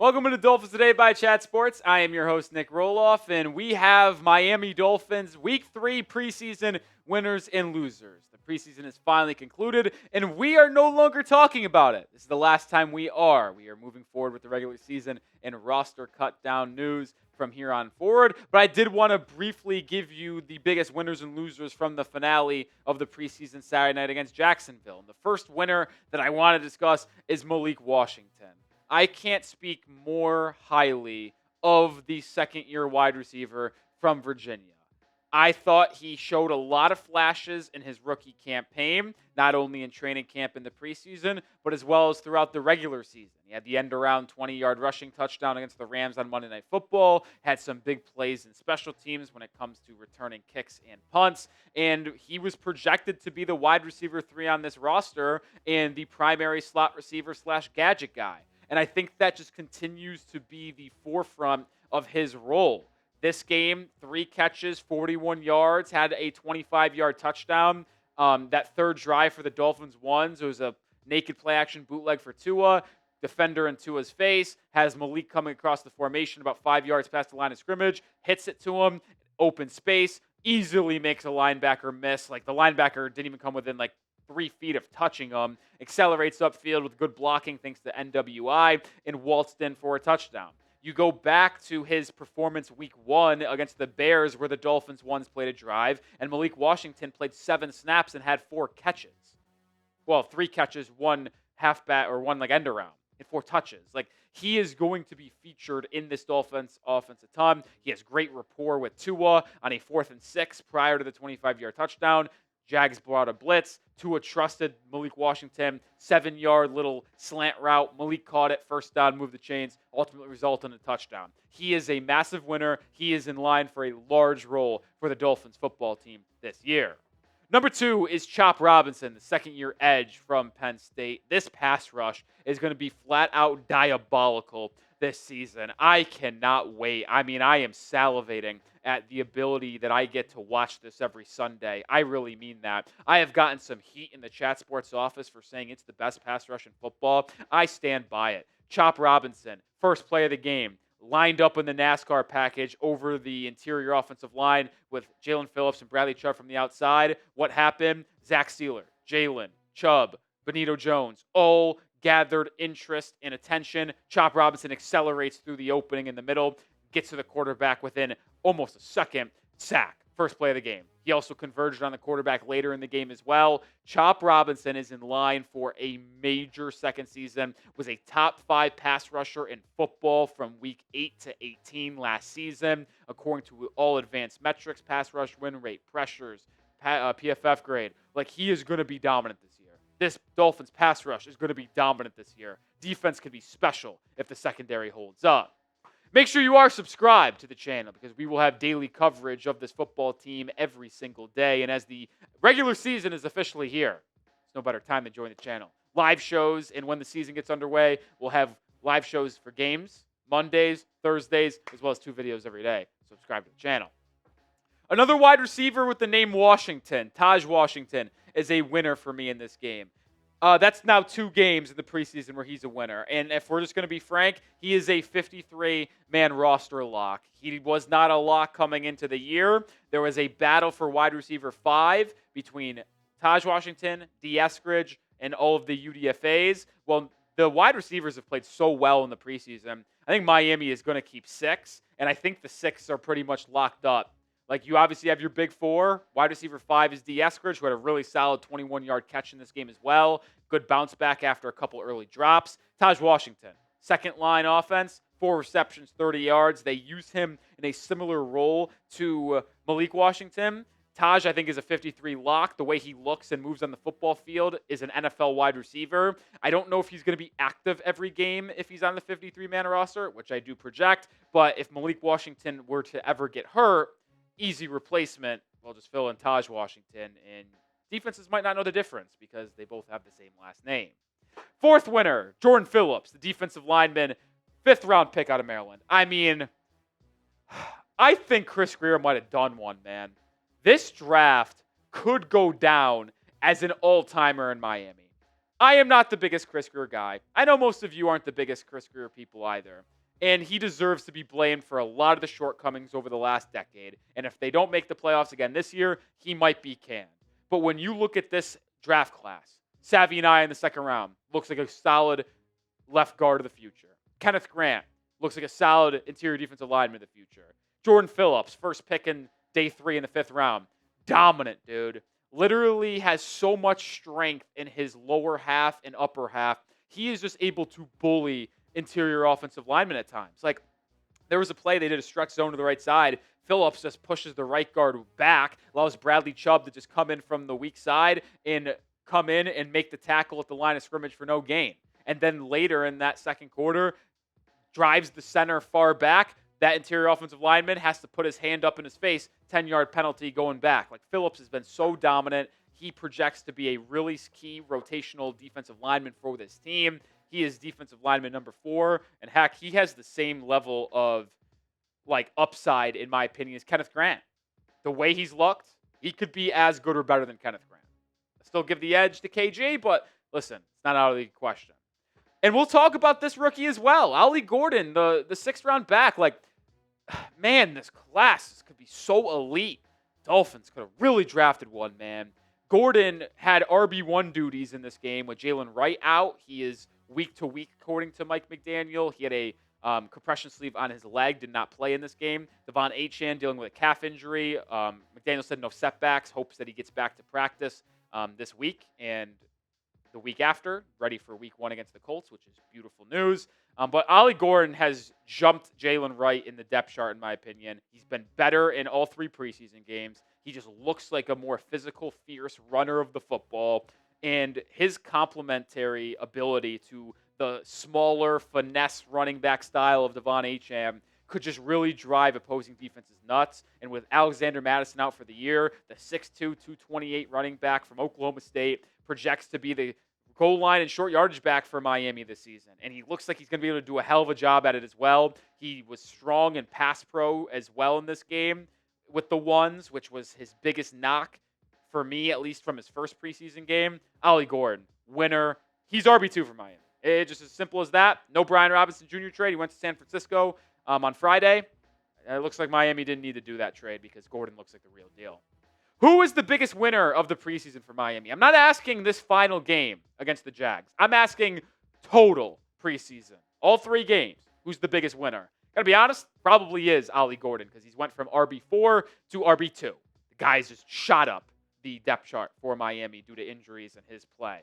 Welcome to Dolphins Today by Chat Sports. I am your host, Nic Rohloff, and we have Miami Dolphins Week 3 preseason winners and losers. The preseason is finally concluded, and we are no longer talking about it. This is the last time we are. We are moving forward with the regular season and roster cut-down news from here on forward. But I did want to briefly give you the biggest winners and losers from the finale of the preseason Saturday night against Jacksonville. And the first winner that I want to discuss is Malik Washington. I can't speak more highly of the second-year wide receiver from Virginia. I thought he showed a lot of flashes in his rookie campaign, not only in training camp in the preseason, but as well as throughout the regular season. He had the end-around 20-yard rushing touchdown against the Rams on Monday Night Football, had some big plays in special teams when it comes to returning kicks and punts, and he was projected to be the wide receiver 3 on this roster and the primary slot receiver / gadget guy. And I think that just continues to be the forefront of his role. This game, 3 catches, 41 yards, had a 25-yard touchdown. That third drive for the Dolphins won. So it was a naked play-action bootleg for Tua. Defender in Tua's face. Has Malik coming across the formation about 5 yards past the line of scrimmage. Hits it to him. Open space. Easily makes a linebacker miss. Like, the linebacker didn't even come within, 3 feet of touching him, accelerates upfield with good blocking thanks to NWI, and waltzed in for a touchdown. You go back to his performance week 1 against the Bears where the Dolphins once played a drive, and Malik Washington played 7 snaps and had 4 catches. Well, 3 catches, 1 halfback or 1 end around, and 4 touches. He is going to be featured in this Dolphins offense a ton. He has great rapport with Tua on a 4th and 6 prior to the 25-yard touchdown. Jags brought a blitz. Tua trusted Malik Washington. 7-yard little slant route. Malik caught it. First down, moved the chains. Ultimately resulted in a touchdown. He is a massive winner. He is in line for a large role for the Dolphins football team this year. Number 2 is Chop Robinson, the second-year edge from Penn State. This pass rush is going to be flat-out diabolical this season. I cannot wait. I am salivating at the ability that I get to watch this every Sunday. I really mean that. I have gotten some heat in the Chat Sports office for saying it's the best pass rush in football. I stand by it. Chop Robinson, first play of the game, lined up in the NASCAR package over the interior offensive line with Jalen Phillips and Bradley Chubb from the outside. What happened? Zach Sealer, Jalen, Chubb, Benito Jones, all gathered interest and attention. Chop Robinson accelerates through the opening in the middle, gets to the quarterback within almost a second, sack. First play of the game. He also converged on the quarterback later in the game as well. Chop Robinson is in line for a major second season. Was a top 5 pass rusher in football from week 8 to 18 last season. According to all advanced metrics, pass rush win rate, pressures, PFF grade. He is going to be dominant this year. This Dolphins pass rush is going to be dominant this year. Defense could be special if the secondary holds up. Make sure you are subscribed to the channel because we will have daily coverage of this football team every single day. And as the regular season is officially here, there's no better time to join the channel. Live shows, and when the season gets underway, we'll have live shows for games, Mondays, Thursdays, as well as 2 videos every day. Subscribe to the channel. Another wide receiver with the name Washington, Taj Washington, is a winner for me in this game. That's now 2 games in the preseason where he's a winner. And if we're just going to be frank, he is a 53-man roster lock. He was not a lock coming into the year. There was a battle for wide receiver 5 between Tahj Washington, D. Eskridge, and all of the UDFAs. Well, the wide receivers have played so well in the preseason. I think Miami is going to keep 6, and I think the 6 are pretty much locked up. You obviously have your big 4. Wide receiver 5 is D. Eskridge, who had a really solid 21-yard catch in this game as well. Good bounce back after a couple early drops. Taj Washington, second-line offense, 4 receptions, 30 yards. They use him in a similar role to Malik Washington. Taj, I think, is a 53 lock. The way he looks and moves on the football field is an NFL wide receiver. I don't know if he's going to be active every game if he's on the 53-man roster, which I do project. But if Malik Washington were to ever get hurt, easy replacement. We'll just fill in Tahj Washington, and defenses might not know the difference because they both have the same last name. 4th winner, Jordan Phillips, the defensive lineman, 5th-round pick out of Maryland. I think Chris Grier might have done one, man. This draft could go down as an all-timer in Miami. I am not the biggest Chris Grier guy. I know most of you aren't the biggest Chris Grier people either. And he deserves to be blamed for a lot of the shortcomings over the last decade. And if they don't make the playoffs again this year, he might be canned. But when you look at this draft class, Saviani in the second round looks like a solid left guard of the future. Kenneth Grant looks like a solid interior defensive lineman of the future. Jordan Phillips, first pick in day 3 in the 5th round. Dominant, dude. Literally has so much strength in his lower half and upper half. He is just able to bully interior offensive linemen at times. Like, there was a play, they did a stretch zone to the right side. Phillips just pushes the right guard back, allows Bradley Chubb to just come in from the weak side and come in and make the tackle at the line of scrimmage for no gain. And then later in that second quarter, drives the center far back. That interior offensive lineman has to put his hand up in his face, 10-yard penalty going back. Like, Phillips has been so dominant. He projects to be a really key rotational defensive lineman for this team. He is defensive lineman number 4. And heck, he has the same level of upside, in my opinion, as Kenneth Grant. The way he's looked, he could be as good or better than Kenneth Grant. I still give the edge to KJ, but listen, it's not out of the question. And we'll talk about this rookie as well. Ollie Gordon, the 6th round back. Man, this class could be so elite. Dolphins could have really drafted one, man. Gordon had RB1 duties in this game with Jalen Wright out. He is week to week, according to Mike McDaniel. He had a compression sleeve on his leg, did not play in this game. Devon Achane dealing with a calf injury. McDaniel said no setbacks, hopes that he gets back to practice this week and the week after, ready for week 1 against the Colts, which is beautiful news. But Ollie Gordon has jumped Jalen Wright in the depth chart, in my opinion. He's been better in all 3 preseason games. He just looks like a more physical, fierce runner of the football. And his complementary ability to the smaller, finesse running back style of Devon Achane could just really drive opposing defenses nuts. And with Alexander Mattison out for the year, the 6'2", 228 running back from Oklahoma State projects to be the goal line and short yardage back for Miami this season. And he looks like he's going to be able to do a hell of a job at it as well. He was strong in pass pro as well in this game with the ones, which was his biggest knock for me, at least from his first preseason game. Ollie Gordon, winner. He's RB2 for Miami. It's just as simple as that. No Brian Robinson Jr. trade. He went to San Francisco on Friday. It looks like Miami didn't need to do that trade because Gordon looks like the real deal. Who is the biggest winner of the preseason for Miami? I'm not asking this final game against the Jags. I'm asking total preseason. All 3 games. Who's the biggest winner? Gotta be honest, probably is Ollie Gordon because he's went from RB4 to RB2. The guy's just shot up the depth chart for Miami due to injuries and his play.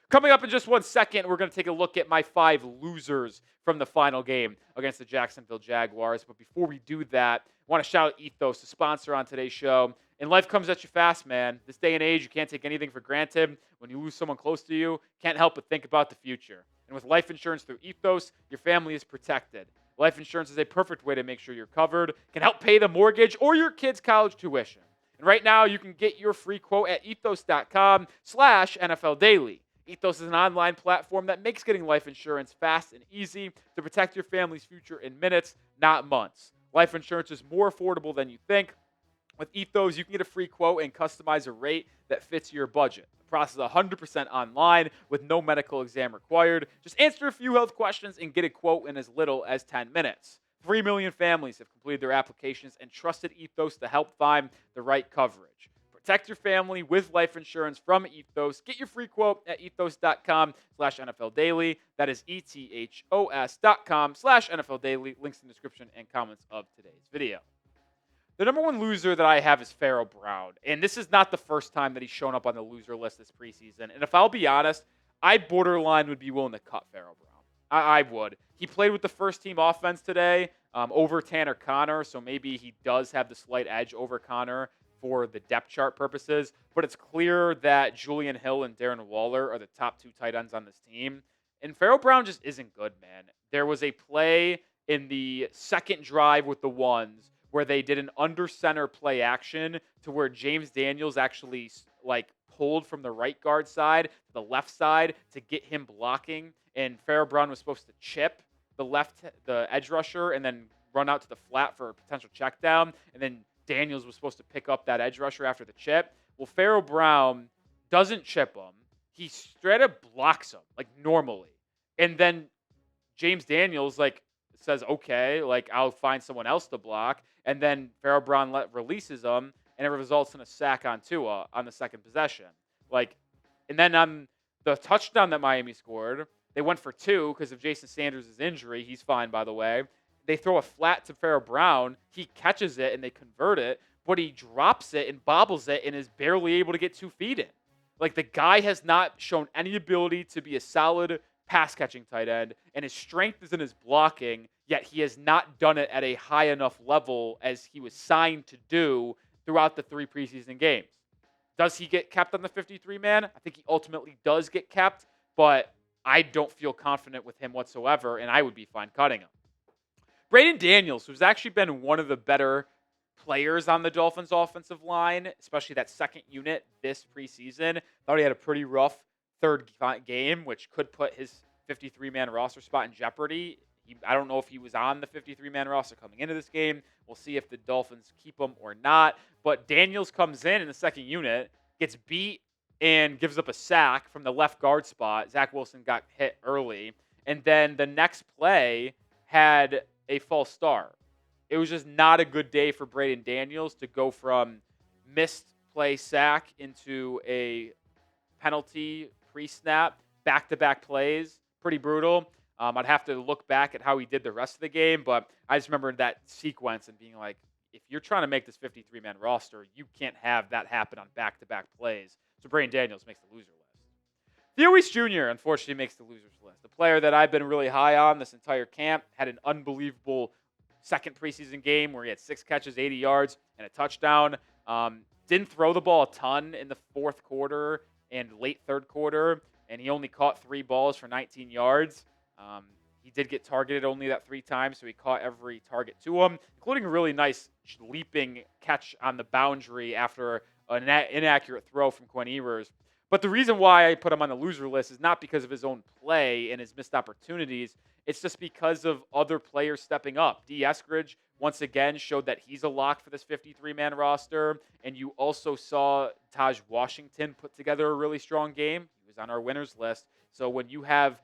Coming up in just 1 second, we're going to take a look at my 5 losers from the final game against the Jacksonville Jaguars. But before we do that, I want to shout out Ethos, the sponsor on today's show. And life comes at you fast, man. This day and age, you can't take anything for granted. When you lose someone close to you, can't help but think about the future. And with life insurance through Ethos, your family is protected. Life insurance is a perfect way to make sure you're covered, can help pay the mortgage or your kids' college tuition. And right now, you can get your free quote at ethos.com/NFL Daily. Ethos is an online platform that makes getting life insurance fast and easy to protect your family's future in minutes, not months. Life insurance is more affordable than you think. With Ethos, you can get a free quote and customize a rate that fits your budget. The process is 100% online with no medical exam required. Just answer a few health questions and get a quote in as little as 10 minutes. 3 million families have completed their applications and trusted Ethos to help find the right coverage. Protect your family with life insurance from Ethos. Get your free quote at ethos.com/NFL Daily. That is ethos.com/NFL Daily. Links in the description and comments of today's video. The number 1 loser that I have is Pharaoh Brown. And this is not the first time that he's shown up on the loser list this preseason. And if I'll be honest, I borderline would be willing to cut Pharaoh Brown. I would. He played with the first-team offense today over Tanner Conner, so maybe he does have the slight edge over Conner for the depth chart purposes. But it's clear that Julian Hill and Darren Waller are the top 2 tight ends on this team. And Pharaoh Brown just isn't good, man. There was a play in the second drive with the ones where they did an under center play action to where James Daniels actually pulled from the right guard side to the left side to get him blocking. And Pharaoh Brown was supposed to chip the edge rusher and then run out to the flat for a potential check down. And then Daniels was supposed to pick up that edge rusher after the chip. Well, Pharaoh Brown doesn't chip him. He straight up blocks him, normally. And then James Daniels, says, okay, like I'll find someone else to block. And then Pharaoh Brown releases him, and it results in a sack on Tua on the second possession. Like, and then on the touchdown that Miami scored, they went for 2 because of Jason Sanders' injury. He's fine, by the way. They throw a flat to Pharaoh Brown. He catches it, and they convert it, but he drops it and bobbles it and is barely able to get 2 feet in. Like, the guy has not shown any ability to be a solid pass-catching tight end, and his strength is in his blocking, yet he has not done it at a high enough level as he was signed to do throughout the 3 preseason games. Does he get kept on the 53-man? I think he ultimately does get kept, but I don't feel confident with him whatsoever, and I would be fine cutting him. Braeden Daniels, who's actually been one of the better players on the Dolphins offensive line, especially that second unit this preseason, thought he had a pretty rough third game, which could put his 53-man roster spot in jeopardy. I don't know if he was on the 53-man roster coming into this game. We'll see if the Dolphins keep him or not. But Daniels comes in the second unit, gets beat, and gives up a sack from the left guard spot. Zach Wilson got hit early. And then the next play had a false start. It was just not a good day for Braeden Daniels to go from missed play sack into a penalty pre-snap, back-to-back plays. Pretty brutal. I'd have to look back at how he did the rest of the game, but I just remember that sequence and being like, if you're trying to make this 53-man roster, you can't have that happen on back-to-back plays. So Braeden Daniels makes the loser list. Theo Wease Jr. unfortunately makes the losers list. The player that I've been really high on this entire camp had an unbelievable second preseason game where he had 6 catches, 80 yards, and a touchdown. Didn't throw the ball a ton in the fourth quarter and late third quarter, and he only caught 3 balls for 19 yards. He did get targeted only that 3 times, so he caught every target to him, including a really nice leaping catch on the boundary after an inaccurate throw from Quinn Ewers. But the reason why I put him on the loser list is not because of his own play and his missed opportunities. It's just because of other players stepping up. D. Eskridge, once again, showed that he's a lock for this 53-man roster. And you also saw Tahj Washington put together a really strong game. He was on our winners list. So when you have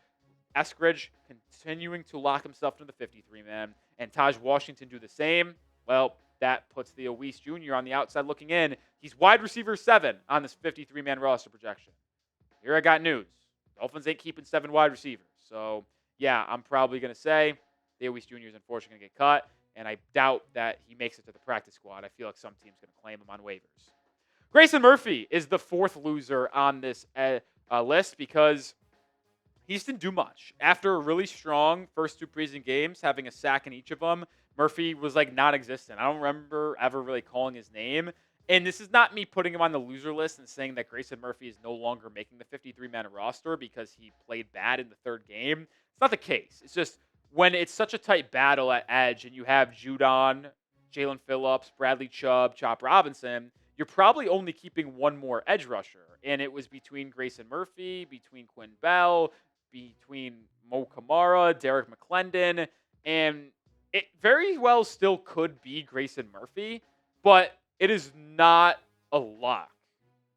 Eskridge continuing to lock himself into the 53-man and Tahj Washington do the same, well, that puts Theo Wease Jr. on the outside looking in. He's wide receiver 7 on this 53-man roster projection. Here I got news. Dolphins ain't keeping 7 wide receivers. So, yeah, I'm probably going to say Theo Wease Jr. is unfortunately going to get cut, and I doubt that he makes it to the practice squad. I feel like some team's going to claim him on waivers. Grayson Murphy is the 4th loser on this list because he just didn't do much. After a really strong first 2 preseason games, having a sack in each of them, Murphy was like non-existent. I don't remember ever really calling his name. And this is not me putting him on the loser list and saying that Grayson Murphy is no longer making the 53-man roster because he played bad in the 3rd game. It's not the case. It's just when it's such a tight battle at edge and you have Judon, Jalen Phillips, Bradley Chubb, Chop Robinson, you're probably only keeping one more edge rusher. And it was between Grayson Murphy, between Quinn Bell, between Mo Kamara, Derek McClendon, and it very well still could be Grayson Murphy, but it is not a lock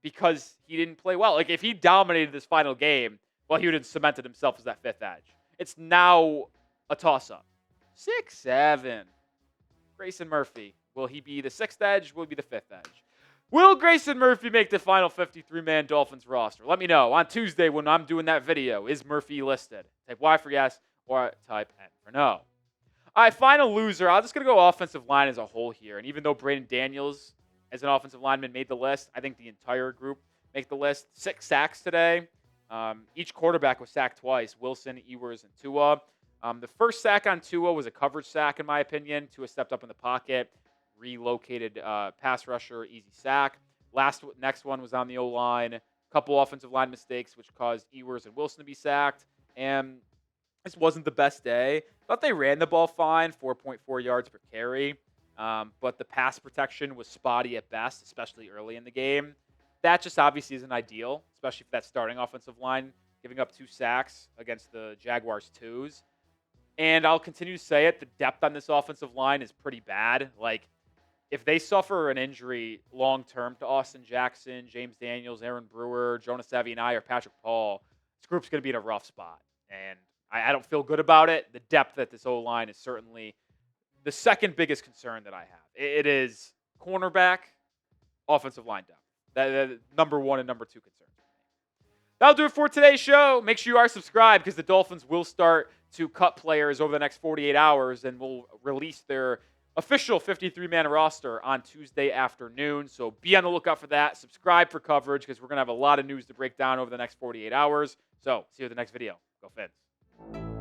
because he didn't play well. Like, if he dominated this final game, well, he would have cemented himself as that 5th edge. It's now a toss-up. 6-7. Grayson Murphy. Will he be the 6th edge? Will he be the 5th edge? Will Grayson Murphy make the final 53-man Dolphins roster? Let me know on Tuesday when I'm doing that video. Is Murphy listed? Type Y for yes or type N for no. All right, final loser. I'm just going to go offensive line as a whole here. And even though Braeden Daniels as an offensive lineman made the list, I think the entire group make the list. 6 sacks today. Each quarterback was sacked twice, Wilson, Ewers, and Tua. The first sack on Tua was a coverage sack, in my opinion. Tua stepped up in the pocket, relocated pass rusher, easy sack. Next one was on the O-line. A couple offensive line mistakes, which caused Ewers and Wilson to be sacked. And this wasn't the best day. Thought they ran the ball fine, 4.4 yards per carry. But the pass protection was spotty at best, especially early in the game. That just obviously isn't ideal, especially for that starting offensive line, giving up 2 sacks against the Jaguars 2s. And I'll continue to say it, the depth on this offensive line is pretty bad. Like, if they suffer an injury long-term to Austin Jackson, James Daniels, Aaron Brewer, Jonas Avianai, or Patrick Paul, this group's going to be in a rough spot. And I don't feel good about it. The depth at this O-line is certainly the second biggest concern that I have. It is cornerback, offensive line depth. That number one and number two concerns. That'll do it for today's show. Make sure you are subscribed because the Dolphins will start to cut players over the next 48 hours and will release their official 53-man roster on Tuesday afternoon. So be on the lookout for that. Subscribe for coverage because we're going to have a lot of news to break down over the next 48 hours. So see you at the next video. Go Fins.